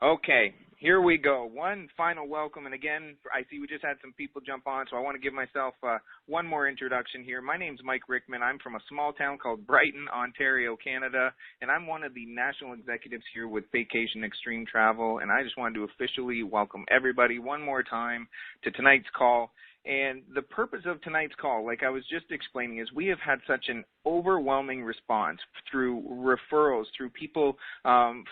Okay, here we go. One final welcome, and again, I see we just had some people jump on, so I want to give myself one more introduction here. My name's Mike Rickman. I'm from a small town called Brighton, Ontario, Canada, and I'm one of the national executives here with Paycation Extreme Travel, and I just wanted to officially welcome everybody one more time to tonight's call. And the purpose of tonight's call, like I was just explaining, is we have had such an overwhelming response through referrals, through people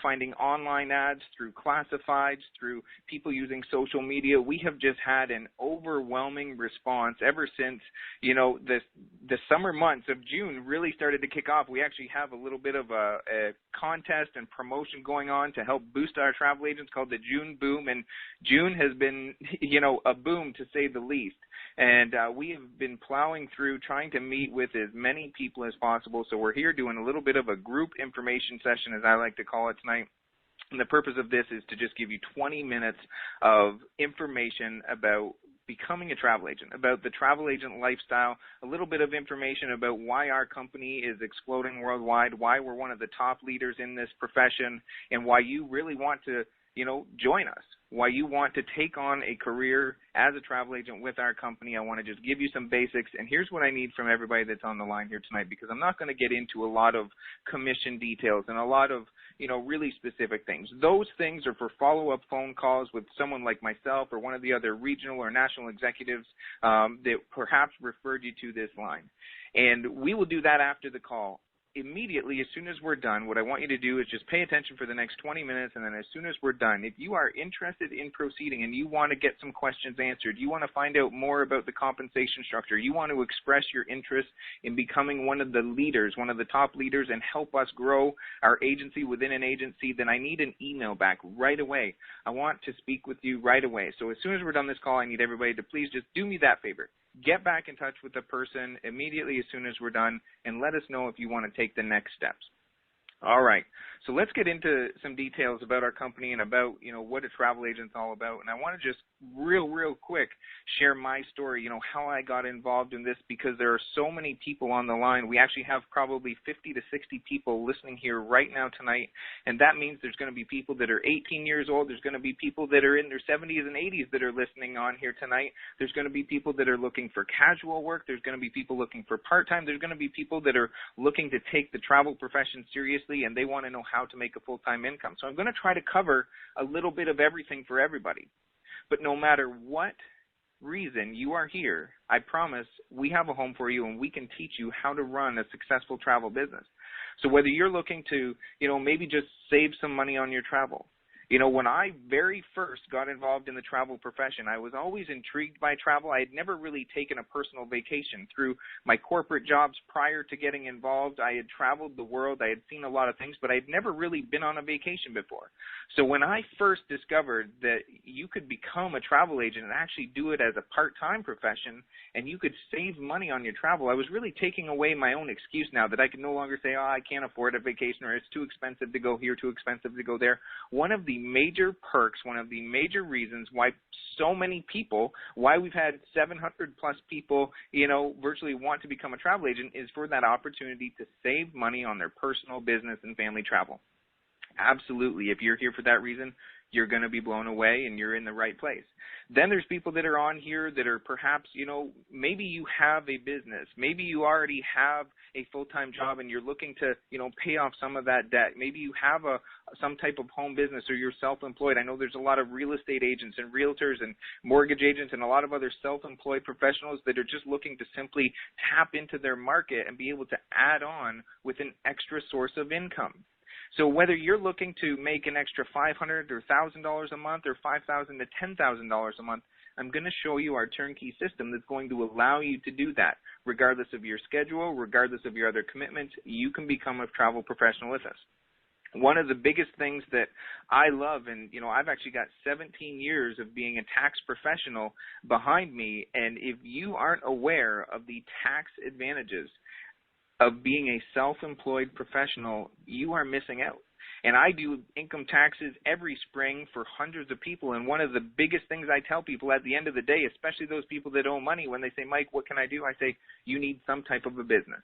finding online ads, through classifieds, through people using social media. We have just had an overwhelming response ever since, the summer months of June really started to kick off. We actually have a little bit of a contest and promotion going on to help boost our travel agents called the June Boom, and June has been, a boom to say the least. And we have been plowing through trying to meet with as many people as possible. So we're here doing a little bit of a group information session, as I like to call it tonight. And the purpose of this is to just give you 20 minutes of information about becoming a travel agent, about the travel agent lifestyle, a little bit of information about why our company is exploding worldwide, why we're one of the top leaders in this profession, and why you really want to join us, why you want to take on a career as a travel agent with our company. I want to just give you some basics, and here's what I need from everybody that's on the line here tonight, because I'm not going to get into a lot of commission details and a lot of, really specific things. Those things are for follow-up phone calls with someone like myself or one of the other regional or national executives that perhaps referred you to this line. And we will do that after the call. Immediately, as soon as we're done, what I want you to do is just pay attention for the next 20 minutes, and then as soon as we're done, if you are interested in proceeding and you want to get some questions answered, you want to find out more about the compensation structure, you want to express your interest in becoming one of the leaders, one of the top leaders, and help us grow our agency within an agency, then I need an email back right away. I want to speak with you right away. So as soon as we're done this call, I need everybody to please just do me that favor. Get back in touch with the person immediately as soon as we're done, and let us know if you want to take the next steps. All right, so let's get into some details about our company and about, what a travel agent's all about. And I want to just real quick share my story, how I got involved in this, because there are so many people on the line. We actually have probably 50 to 60 people listening here right now tonight, and that means there's going to be people that are 18 years old. There's going to be people that are in their 70s and 80s that are listening on here tonight. There's going to be people that are looking for casual work. There's going to be people looking for part-time. There's going to be people that are looking to take the travel profession seriously, and they want to know how to make a full-time income. So I'm going to try to cover a little bit of everything for everybody. But no matter what reason you are here, I promise we have a home for you, and we can teach you how to run a successful travel business. So whether you're looking to, maybe just save some money on your travel. When I very first got involved in the travel profession, I was always intrigued by travel. I had never really taken a personal vacation. Through my corporate jobs prior to getting involved, I had traveled the world. I had seen a lot of things, but I had never really been on a vacation before. So when I first discovered that you could become a travel agent and actually do it as a part-time profession, and you could save money on your travel, I was really taking away my own excuse now that I could no longer say, I can't afford a vacation, or it's too expensive to go here, too expensive to go there. One of the major perks, one of the major reasons why so many people, why we've had 700 plus people, virtually want to become a travel agent, is for that opportunity to save money on their personal, business, and family travel. Absolutely. If you're here for that reason, you're going to be blown away, and you're in the right place. Then there's people that are on here that are perhaps, maybe you have a business. Maybe you already have a full-time job and you're looking to, pay off some of that debt. Maybe you have some type of home business, or you're self-employed. I know there's a lot of real estate agents and realtors and mortgage agents and a lot of other self-employed professionals that are just looking to simply tap into their market and be able to add on with an extra source of income. So whether you're looking to make an extra $500 or $1,000 a month, or $5,000 to $10,000 a month, I'm going to show you our turnkey system that's going to allow you to do that. Regardless of your schedule, regardless of your other commitments, you can become a travel professional with us. One of the biggest things that I love, and, I've actually got 17 years of being a tax professional behind me, and if you aren't aware of the tax advantages of being a self-employed professional, you are missing out. And I do income taxes every spring for hundreds of people, and one of the biggest things I tell people at the end of the day, especially those people that owe money, when they say, Mike, what can I do? I say, you need some type of a business.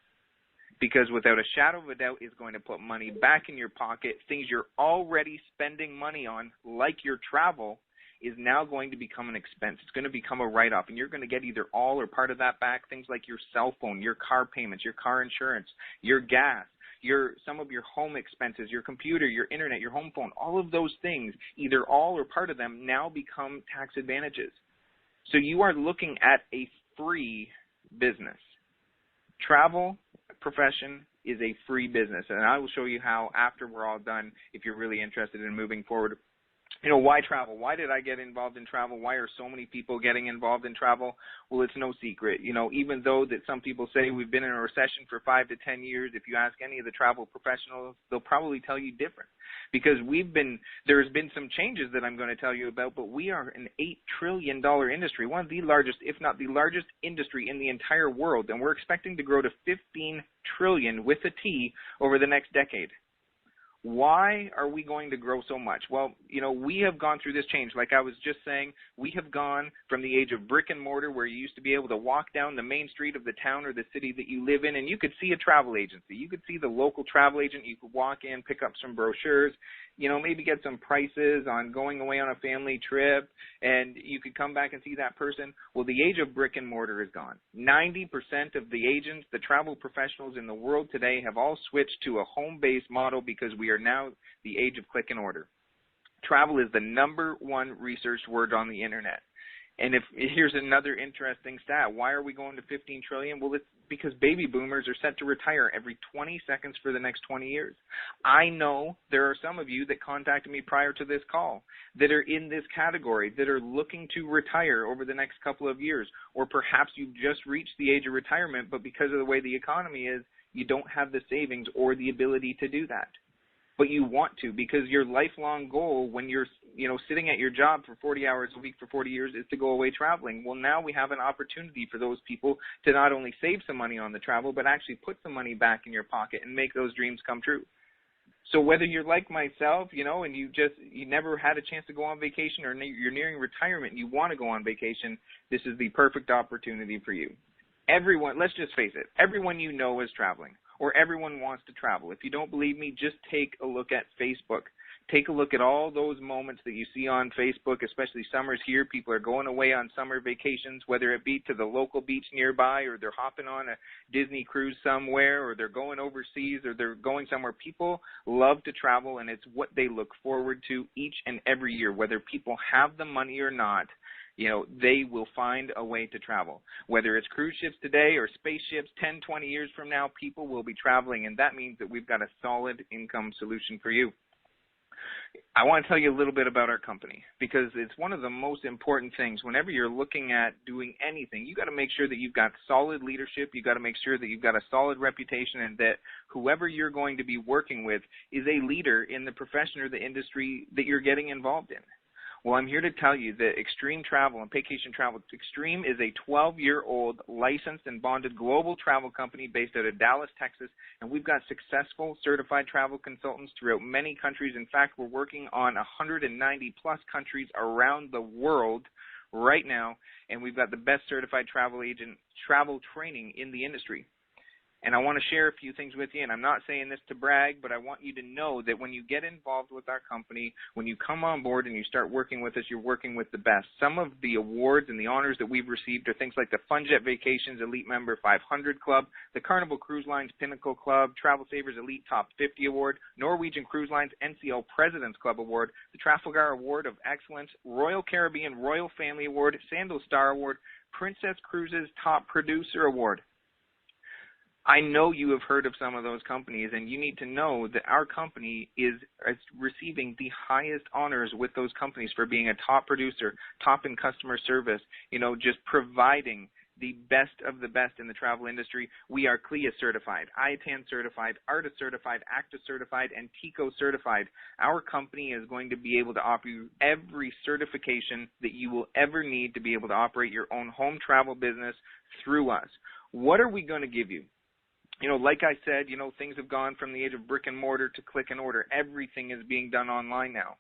because without a shadow of a doubt, it's going to put money back in your pocket. Things you're already spending money on, like your travel, is now going to become an expense. It's going to become a write-off, and you're going to get either all or part of that back. Things like your cell phone, your car payments, your car insurance, your gas, some of your home expenses, your computer, your internet, your home phone, all of those things, either all or part of them, now become tax advantages. So you are looking at a free business. Travel profession is a free business, and I will show you how after we're all done if you're really interested in moving forward. Why travel? Why did I get involved in travel? Why are so many people getting involved in travel? Well, it's no secret. Even though that some people say we've been in a recession for 5 to 10 years, if you ask any of the travel professionals, they'll probably tell you different. Because there's been some changes that I'm going to tell you about, but we are an $8 trillion industry, one of the largest, if not the largest industry in the entire world, and we're expecting to grow to 15 trillion with a T over the next decade. Why are we going to grow so much? Well, we have gone through this change. Like I was just saying, we have gone from the age of brick and mortar where you used to be able to walk down the main street of the town or the city that you live in and you could see a travel agency. You could see the local travel agent. You could walk in, pick up some brochures, maybe get some prices on going away on a family trip, and you could come back and see that person. Well, the age of brick and mortar is gone. 90% of the agents, the travel professionals in the world today have all switched to a home-based model because we are now the age of click and order. Travel is the #1 researched word on the internet. And here's another interesting stat. Why are we going to 15 trillion? Well, it's because baby boomers are set to retire every 20 seconds for the next 20 years. I know there are some of you that contacted me prior to this call that are in this category, that are looking to retire over the next couple of years. Or perhaps you've just reached the age of retirement, but because of the way the economy is, you don't have the savings or the ability to do that. But you want to, because your lifelong goal when you're sitting at your job for 40 hours a week for 40 years is to go away traveling. Well, now we have an opportunity for those people to not only save some money on the travel, but actually put some money back in your pocket and make those dreams come true. So whether you're like myself, and you never had a chance to go on vacation, or you're nearing retirement and you want to go on vacation, this is the perfect opportunity for you. Everyone, let's just face it, everyone is traveling, or everyone wants to travel. If you don't believe me, just take a look at Facebook. Take a look at all those moments that you see on Facebook, especially summers here. People are going away on summer vacations, whether it be to the local beach nearby, or they're hopping on a Disney cruise somewhere, or they're going overseas, or they're going somewhere. People love to travel, and it's what they look forward to each and every year. Whether people have the money or not, they will find a way to travel. Whether it's cruise ships today or spaceships, 10, 20 years from now, people will be traveling, and that means that we've got a solid income solution for you. I want to tell you a little bit about our company, because it's one of the most important things. Whenever you're looking at doing anything, you got to make sure that you've got solid leadership. You got to make sure that you've got a solid reputation, and that whoever you're going to be working with is a leader in the profession or the industry that you're getting involved in. Well, I'm here to tell you that Extreme Travel and Paycation Travel, Extreme is a 12-year-old licensed and bonded global travel company based out of Dallas, Texas, and we've got successful certified travel consultants throughout many countries. In fact, we're working on 190-plus countries around the world right now, and we've got the best certified travel agent travel training in the industry. And I want to share a few things with you, and I'm not saying this to brag, but I want you to know that when you get involved with our company, when you come on board and you start working with us, you're working with the best. Some of the awards and the honors that we've received are things like the FunJet Vacations Elite Member 500 Club, the Carnival Cruise Lines Pinnacle Club, Travel Savers Elite Top 50 Award, Norwegian Cruise Lines NCL President's Club Award, the Trafalgar Award of Excellence, Royal Caribbean Royal Family Award, Sandal Star Award, Princess Cruises Top Producer Award. I know you have heard of some of those companies, and you need to know that our company is receiving the highest honors with those companies for being a top producer, top in customer service, just providing the best of the best in the travel industry. We are CLIA certified, IATAN certified, ARTA certified, ACTA certified, and TICO certified. Our company is going to be able to offer you every certification that you will ever need to be able to operate your own home travel business through us. What are we going to give you? Like I said, things have gone from the age of brick and mortar to click and order. Everything is being done online now.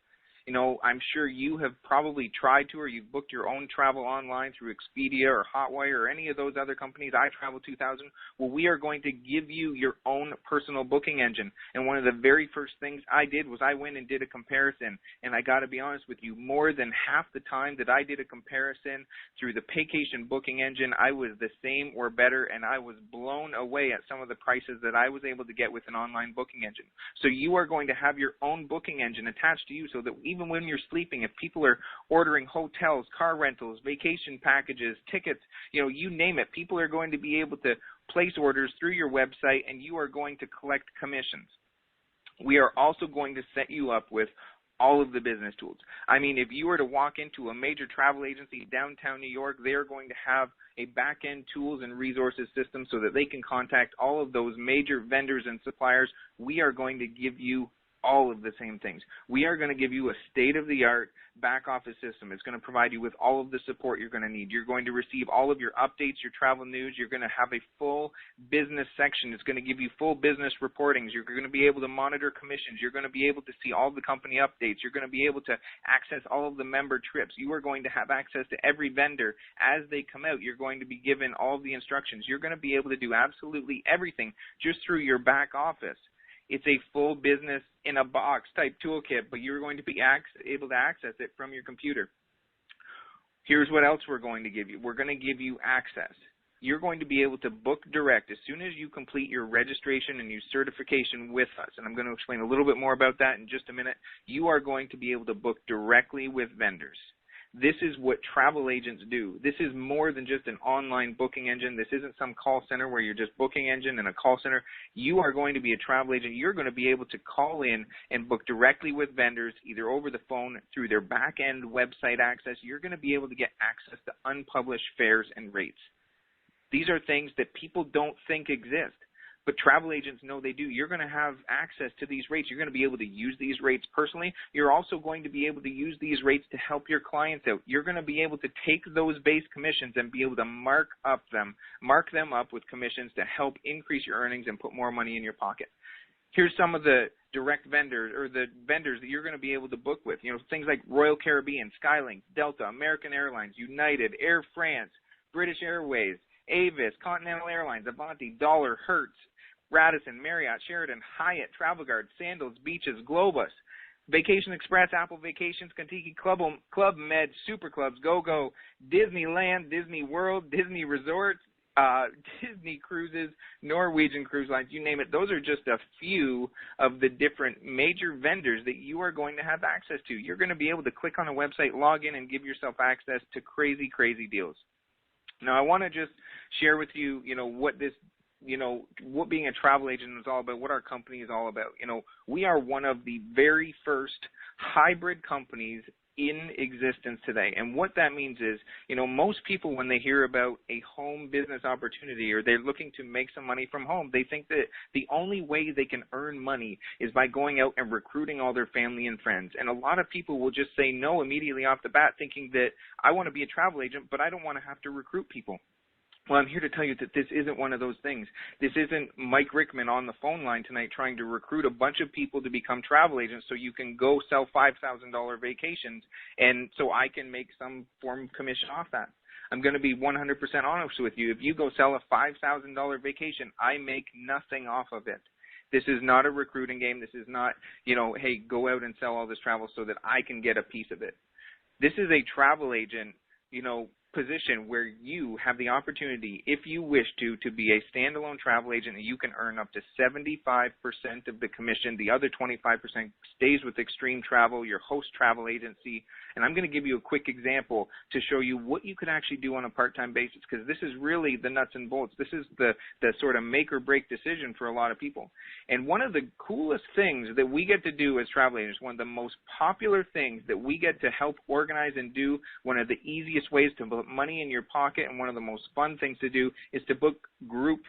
You know, I'm sure you have probably tried to, or you've booked your own travel online through Expedia or Hotwire or any of those other companies, iTravel 2000. Well, we are going to give you your own personal booking engine. And one of the very first things I did was I went and did a comparison. And I got to be honest with you, more than half the time that I did a comparison through the Paycation booking engine, I was the same or better, and I was blown away at some of the prices that I was able to get with an online booking engine. So you are going to have your own booking engine attached to you, so that even when you're sleeping, if people are ordering hotels, car rentals, vacation packages, tickets, you know, you name it, people are going to be able to place orders through your website, and you are going to collect commissions. We are also going to set you up with all of the business tools. I mean, if you were to walk into a major travel agency downtown New York, they're going to have a back-end tools and resources system so that they can contact all of those major vendors and suppliers. We are going to give you all of the same things. We are going to give you a state-of-the-art back office system. It's going to provide you with all of the support you're going to need. You're going to receive all of your updates, your travel news. You're going to have a full business section. It's going to give you full business reportings. You're going to be able to monitor commissions. You're going to be able to see all the company updates. You're going to be able to access all of the member trips. You are going to have access to every vendor as they come out. You're going to be given all of the instructions. You're going to be able to do absolutely everything just through your back office. It's a full business in a box type toolkit, but you're going to be able to access it from your computer. Here's what else we're going to give you. We're going to give you access. You're going to be able to book direct as soon as you complete your registration and your certification with us. And I'm going to explain a little bit more about that in just a minute. You are going to be able to book directly with vendors. This is what travel agents do. This is more than just an online booking engine. This isn't some call center where you're just booking engine and a call center. You are going to be a travel agent. You're going to be able to call in and book directly with vendors, either over the phone, through their back-end website access. You're going to be able to get access to unpublished fares and rates. These are things that people don't think exist, but travel agents know they do. You're going to have access to these rates. You're going to be able to use these rates personally. You're also going to be able to use these rates to help your clients out. You're going to be able to take those base commissions and be able to mark them up with commissions to help increase your earnings and put more money in your pocket. Here's some of the direct vendors, or the vendors that you're going to be able to book with. You know, things like Royal Caribbean, Skylink, Delta, American Airlines, United, Air France, British Airways, Avis, Continental Airlines, Avanti, Dollar, Hertz, Radisson, Marriott, Sheraton, Hyatt, Travel Guard, Sandals, Beaches, Globus, Vacation Express, Apple Vacations, Kentucky Club Med, Super Clubs, GoGo, Disneyland, Disney World, Disney Resorts, Disney Cruises, Norwegian Cruise Lines, you name it. Those are just a few of the different major vendors that you are going to have access to. You're going to be able to click on a website, log in, and give yourself access to crazy, crazy deals. Now, I want to just share with you, what this, what being a travel agent is all about, what our company is all about. We are one of the very first hybrid companies in existence today. And what that means is, most people, when they hear about a home business opportunity or they're looking to make some money from home, they think that the only way they can earn money is by going out and recruiting all their family and friends. And a lot of people will just say no immediately off the bat, thinking that I want to be a travel agent, but I don't want to have to recruit people. Well, I'm here to tell you that this isn't one of those things. This isn't Mike Rickman on the phone line tonight trying to recruit a bunch of people to become travel agents so you can go sell $5,000 vacations and so I can make some form of commission off that. I'm going to be 100% honest with you. If you go sell a $5,000 vacation, I make nothing off of it. This is not a recruiting game. This is not, hey, go out and sell all this travel so that I can get a piece of it. This is a travel agent, position where you have the opportunity, if you wish to be a standalone travel agent, and you can earn up to 75% of the commission. The other 25% stays with Extreme Travel, your host travel agency. And I'm going to give you a quick example to show you what you could actually do on a part-time basis, because this is really the nuts and bolts. This is the sort of make or break decision for a lot of people. And one of the coolest things that we get to do as travel agents, one of the most popular things that we get to help organize and do, one of the easiest ways to put money in your pocket and one of the most fun things to do is to book group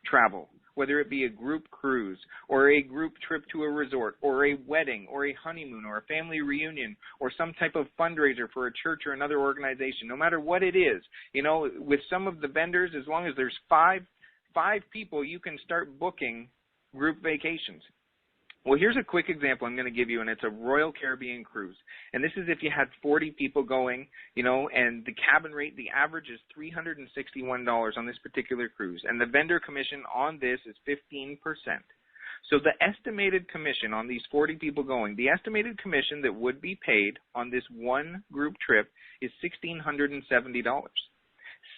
travel, whether it be a group cruise or a group trip to a resort or a wedding or a honeymoon or a family reunion or some type of fundraiser for a church or another organization. No matter what it is, with some of the vendors, as long as there's five people, you can start booking group vacations. Well, here's a quick example I'm going to give you, and it's a Royal Caribbean cruise. And this is if you had 40 people going, and the cabin rate, the average is $361 on this particular cruise. And the vendor commission on this is 15%. So the estimated commission on these 40 people going, the estimated commission that would be paid on this one group trip is $1,670.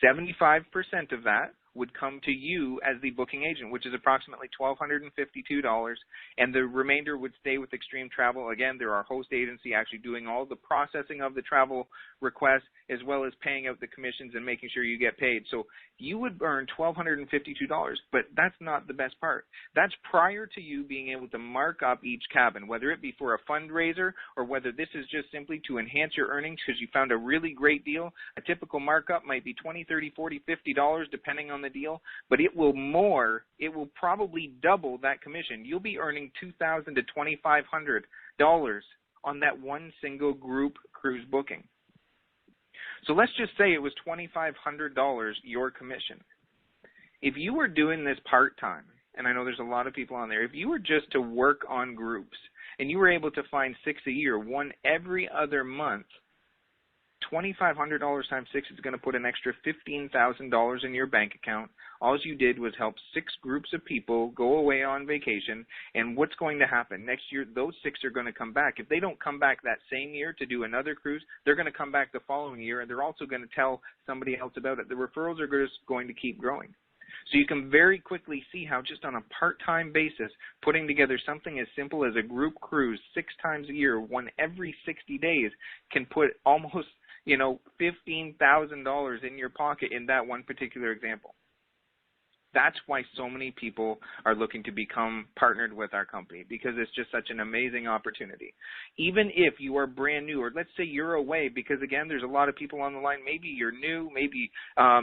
75% of that would come to you as the booking agent, which is approximately $1,252, and the remainder would stay with Extreme Travel. Again, they're our host agency actually doing all the processing of the travel requests as well as paying out the commissions and making sure you get paid. So you would earn $1,252, but that's not the best part. That's prior to you being able to mark up each cabin, whether it be for a fundraiser or whether this is just simply to enhance your earnings because you found a really great deal. A typical markup might be $20, $30, $40, $50 depending on the deal, but it will probably double that commission. You'll be earning $2,000 to $2,500 on that one single group cruise booking. So let's just say it was $2,500 your commission. If you were doing this part-time, and I know there's a lot of people on there, if you were just to work on groups and you were able to find 6 a year, one every other month, $2,500 times 6 is going to put an extra $15,000 in your bank account. All you did was help 6 groups of people go away on vacation, and what's going to happen? Next year, those 6 are going to come back. If they don't come back that same year to do another cruise, they're going to come back the following year, and they're also going to tell somebody else about it. The referrals are just going to keep growing. So you can very quickly see how just on a part-time basis, putting together something as simple as a group cruise 6 times a year, one every 60 days, can put almost $15,000 in your pocket in that one particular example. That's why so many people are looking to become partnered with our company, because it's just such an amazing opportunity. Even if you are brand new, or let's say you're away, because again, there's a lot of people on the line, maybe you're new, maybe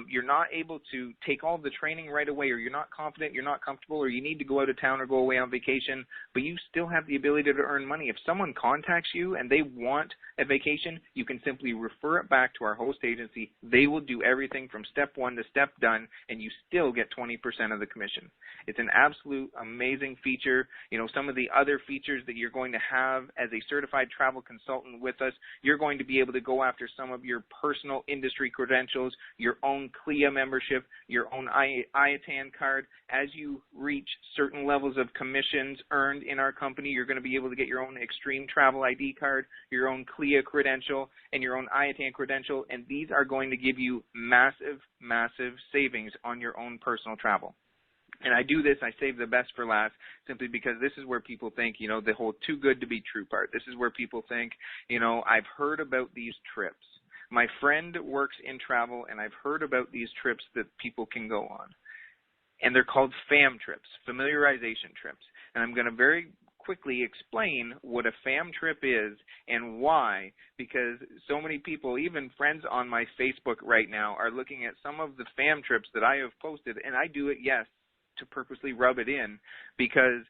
you're not able to take all the training right away, or you're not confident, you're not comfortable, or you need to go out of town or go away on vacation, but you still have the ability to earn money. If someone contacts you and they want a vacation, you can simply refer it back to our host agency. They will do everything from step 1 to step done, and you still get 20% of the commission. It's an absolute amazing feature. Some of the other features that you're going to have as a certified travel consultant with us, you're going to be able to go after some of your personal industry credentials, your own CLIA membership, your own IATAN card. As you reach certain levels of commissions earned in our company, you're going to be able to get your own Extreme Travel ID card, your own CLIA credential, and your own IATAN credential, and these are going to give you massive, massive savings on your own personal travel. And I do this, I save the best for last, simply because this is where people think, the whole too good to be true part. This is where people think, I've heard about these trips. My friend works in travel, and I've heard about these trips that people can go on. And they're called FAM trips, familiarization trips. And I'm going to very quickly explain what a FAM trip is and why, because so many people, even friends on my Facebook right now, are looking at some of the FAM trips that I have posted, and I do it, yes, to purposely rub it in, because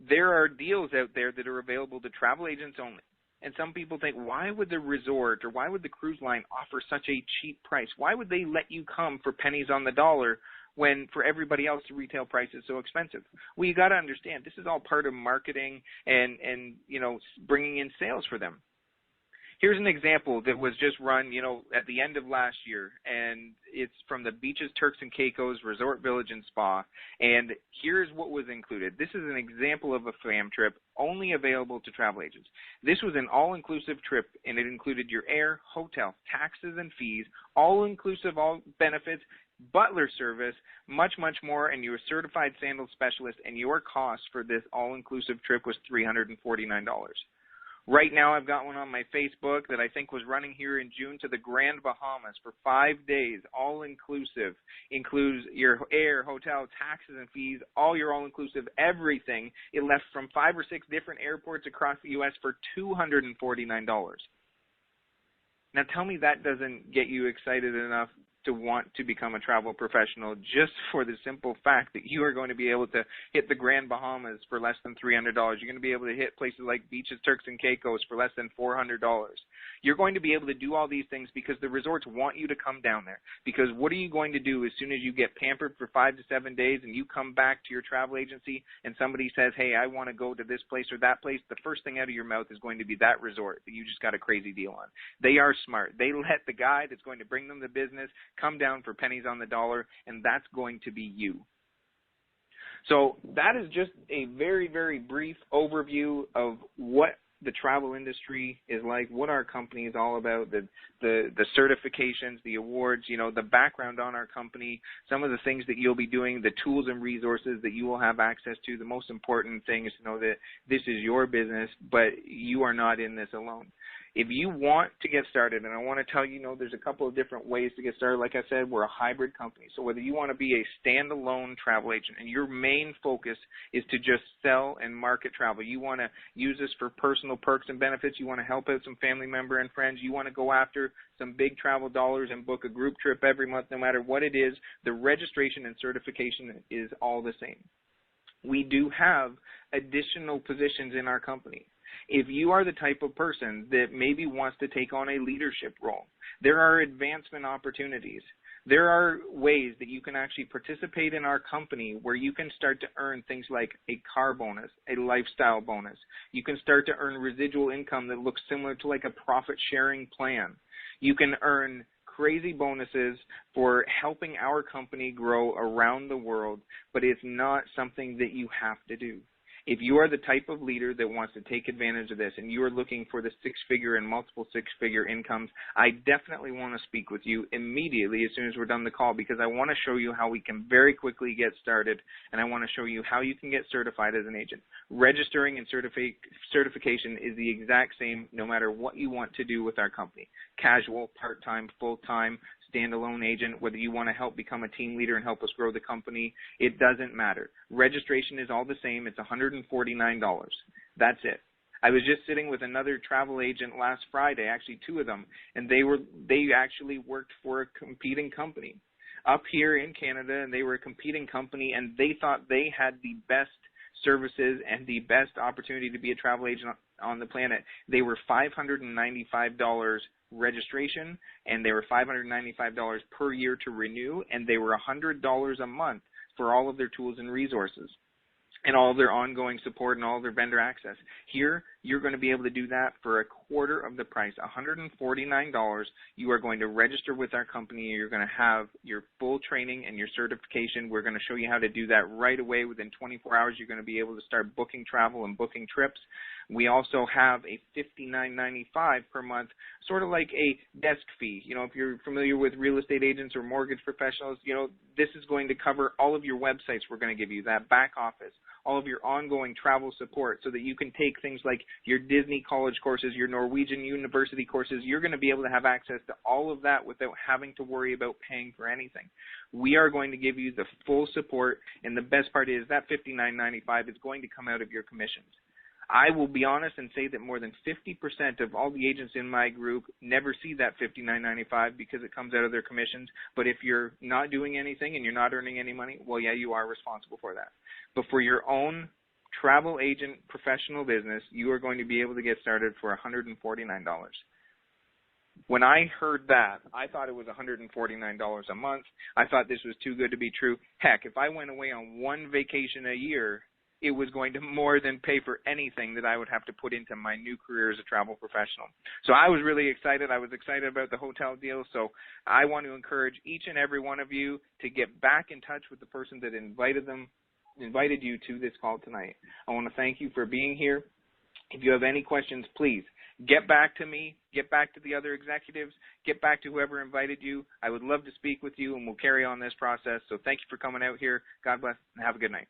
there are deals out there that are available to travel agents only. And some people think, why would the resort or why would the cruise line offer such a cheap price? Why would they let you come for pennies on the dollar when for everybody else the retail price is so expensive? Well, you got to understand, this is all part of marketing and bringing in sales for them. Here's an example that was just run, at the end of last year, and it's from the Beaches, Turks and Caicos Resort Village and Spa, and here's what was included. This is an example of a FAM trip only available to travel agents. This was an all-inclusive trip, and it included your air, hotel, taxes and fees, all-inclusive, all benefits, butler service, much, much more, and you're a certified sandal specialist, and your cost for this all-inclusive trip was $349. Right now, I've got one on my Facebook that I think was running here in June to the Grand Bahamas for 5 days, all-inclusive. Includes your air, hotel, taxes and fees, all your all-inclusive, everything. It left from 5 or 6 different airports across the U.S. for $249. Now, tell me that doesn't get you excited enough to want to become a travel professional just for the simple fact that you are going to be able to hit the Grand Bahamas for less than $300. You're going to be able to hit places like beaches, Turks and Caicos for less than $400. You're going to be able to do all these things because the resorts want you to come down there. Because what are you going to do as soon as you get pampered for 5 to 7 days and you come back to your travel agency and somebody says, hey, I want to go to this place or that place, the first thing out of your mouth is going to be that resort that you just got a crazy deal on. They are smart. They let the guy that's going to bring them the business come down for pennies on the dollar, and that's going to be you. So that is just a very, very brief overview of what the travel industry is like, what our company is all about, the certifications, the awards, the background on our company, some of the things that you'll be doing, the tools and resources that you will have access to. The most important thing is to know that this is your business, but you are not in this alone. If you want to get started, and I want to tell you, there's a couple of different ways to get started. Like I said, we're a hybrid company. So whether you want to be a standalone travel agent and your main focus is to just sell and market travel, you want to use this for personal perks and benefits, you want to help out some family member and friends, you want to go after some big travel dollars and book a group trip every month, no matter what it is, the registration and certification is all the same. We do have additional positions in our company. If you are the type of person that maybe wants to take on a leadership role, there are advancement opportunities. There are ways that you can actually participate in our company where you can start to earn things like a car bonus, a lifestyle bonus. You can start to earn residual income that looks similar to like a profit sharing plan. You can earn crazy bonuses for helping our company grow around the world, but it's not something that you have to do. If you are the type of leader that wants to take advantage of this and you are looking for the six-figure and multiple six-figure incomes, I definitely want to speak with you immediately as soon as we're done the call, because I want to show you how we can very quickly get started, and I want to show you how you can get certified as an agent. Registering and certification is the exact same no matter what you want to do with our company. Casual, part-time, full-time, standalone agent, whether you want to help become a team leader and help us grow the company, it doesn't matter. Registration is all the same. It's $149. That's it. I was just sitting with another travel agent last Friday, actually two of them, and they actually worked for a competing company up here in Canada, and they were a competing company, and they thought they had the best services and the best opportunity to be a travel agent on the planet. They were $595 registration, and they were $595 per year to renew, and they were $100 a month for all of their tools and resources and all of their ongoing support and all of their vendor access. Here, you're going to be able to do that for a quarter of the price, $149. You are going to register with our company. You're going to have your full training and your certification. We're going to show you how to do that right away. Within 24 hours, you're going to be able to start booking travel and booking trips. We also have a $59.95 per month, sort of like a desk fee. If you're familiar with real estate agents or mortgage professionals, this is going to cover all of your websites. We're going to give you that back office, all of your ongoing travel support so that you can take things like your Disney college courses, your Norwegian university courses. You're going to be able to have access to all of that without having to worry about paying for anything. We are going to give you the full support, and the best part is that $59.95 is going to come out of your commissions. I will be honest and say that more than 50% of all the agents in my group never see that $59.95 because it comes out of their commissions. But if you're not doing anything and you're not earning any money, well, yeah, you are responsible for that. But for your own travel agent professional business, you are going to be able to get started for $149. When I heard that, I thought it was $149 a month. I thought this was too good to be true. Heck, if I went away on one vacation a year, it was going to more than pay for anything that I would have to put into my new career as a travel professional. So I was really excited. I was excited about the hotel deal. So I want to encourage each and every one of you to get back in touch with the person that invited you to this call tonight. I want to thank you for being here. If you have any questions, please get back to me, get back to the other executives, get back to whoever invited you. I would love to speak with you, and we'll carry on this process. So thank you for coming out here. God bless, and have a good night.